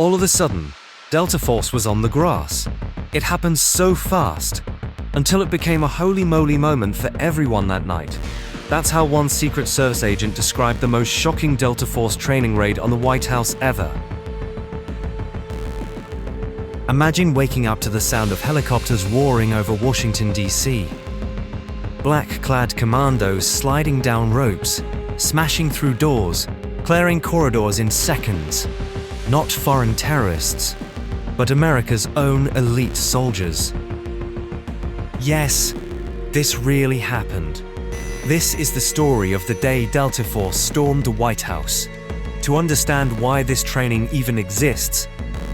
All of a sudden, Delta Force was on the grass. It happened so fast, until it became a holy moly moment for everyone that night. That's how one Secret Service agent described the most shocking Delta Force training raid on the White House ever. Imagine waking up to the sound of helicopters roaring over Washington, D.C. Black-clad commandos sliding down ropes, smashing through doors, clearing corridors in seconds. Not foreign terrorists, but America's own elite soldiers. Yes, this really happened. This is the story of the day Delta Force stormed the White House. To understand why this training even exists,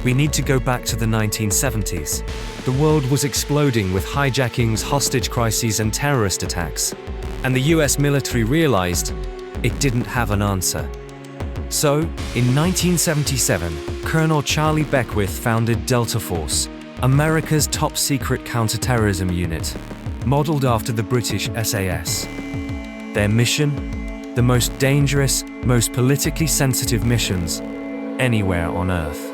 we need to go back to the 1970s. The world was exploding with hijackings, hostage crises, and terrorist attacks, and the US military realized it didn't have an answer. So, in 1977, Colonel Charlie Beckwith founded Delta Force, America's top-secret counterterrorism unit, modeled after the British SAS. Their mission? The most dangerous, most politically sensitive missions anywhere on Earth.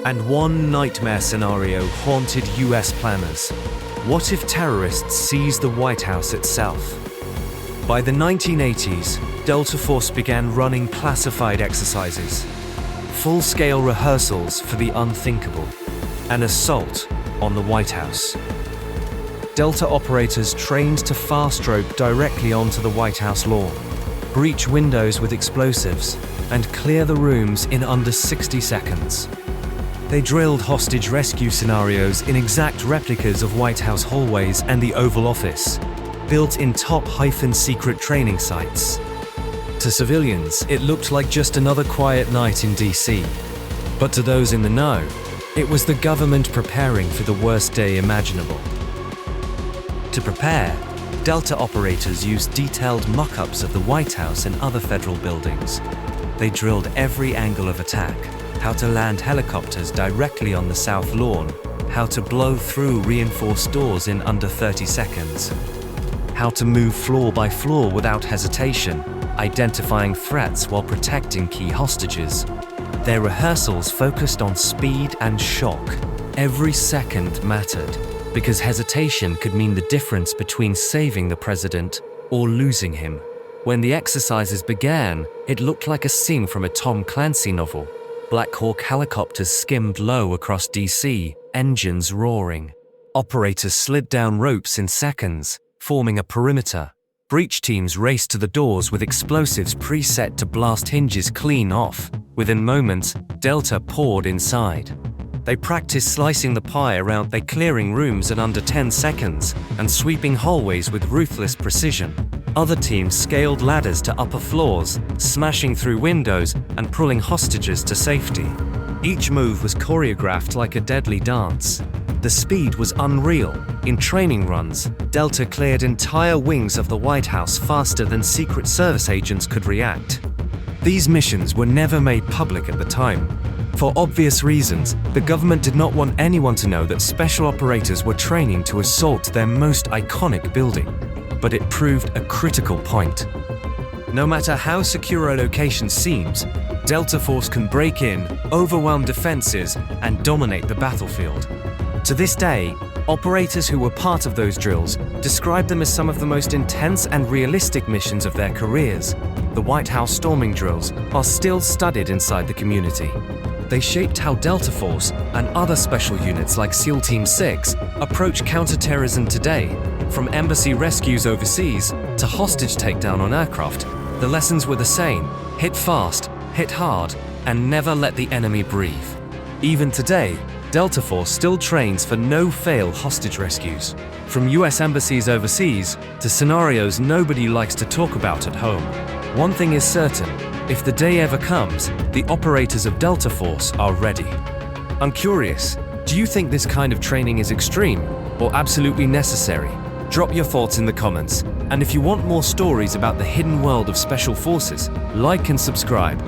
And one nightmare scenario haunted US planners. What if terrorists seized the White House itself? By the 1980s, Delta Force began running classified exercises, full-scale rehearsals for the unthinkable, an assault on the White House. Delta operators trained to fast-rope directly onto the White House lawn, breach windows with explosives, and clear the rooms in under 60 seconds. They drilled hostage rescue scenarios in exact replicas of White House hallways and the Oval Office, built in top-secret training sites. To civilians, it looked like just another quiet night in DC. But to those in the know, it was the government preparing for the worst day imaginable. To prepare, Delta operators used detailed mock-ups of the White House and other federal buildings. They drilled every angle of attack, how to land helicopters directly on the South Lawn, how to blow through reinforced doors in under 30 seconds, how to move floor by floor without hesitation, identifying threats while protecting key hostages. Their rehearsals focused on speed and shock. Every second mattered, because hesitation could mean the difference between saving the president or losing him. When the exercises began, it looked like a scene from a Tom Clancy novel. Black Hawk helicopters skimmed low across DC, engines roaring. Operators slid down ropes in seconds, forming a perimeter. Breach teams raced to the doors with explosives preset to blast hinges clean off. Within moments, Delta poured inside. They practiced slicing the pie around their clearing rooms in under 10 seconds and sweeping hallways with ruthless precision. Other teams scaled ladders to upper floors, smashing through windows and pulling hostages to safety. Each move was choreographed like a deadly dance. The speed was unreal. In training runs, Delta cleared entire wings of the White House faster than Secret Service agents could react. These missions were never made public at the time. For obvious reasons, the government did not want anyone to know that special operators were training to assault their most iconic building. But it proved a critical point. No matter how secure a location seems, Delta Force can break in, overwhelm defenses, and dominate the battlefield. To this day, operators who were part of those drills describe them as some of the most intense and realistic missions of their careers. The White House storming drills are still studied inside the community. They shaped how Delta Force and other special units like SEAL Team 6 approach counterterrorism today. From embassy rescues overseas to hostage takedown on aircraft, the lessons were the same: hit fast, hit hard, and never let the enemy breathe. Even today, Delta Force still trains for no-fail hostage rescues, from US embassies overseas to scenarios nobody likes to talk about at home. One thing is certain: if the day ever comes, the operators of Delta Force are ready. I'm curious, do you think this kind of training is extreme or absolutely necessary? Drop your thoughts in the comments, and if you want more stories about the hidden world of special forces, like and subscribe.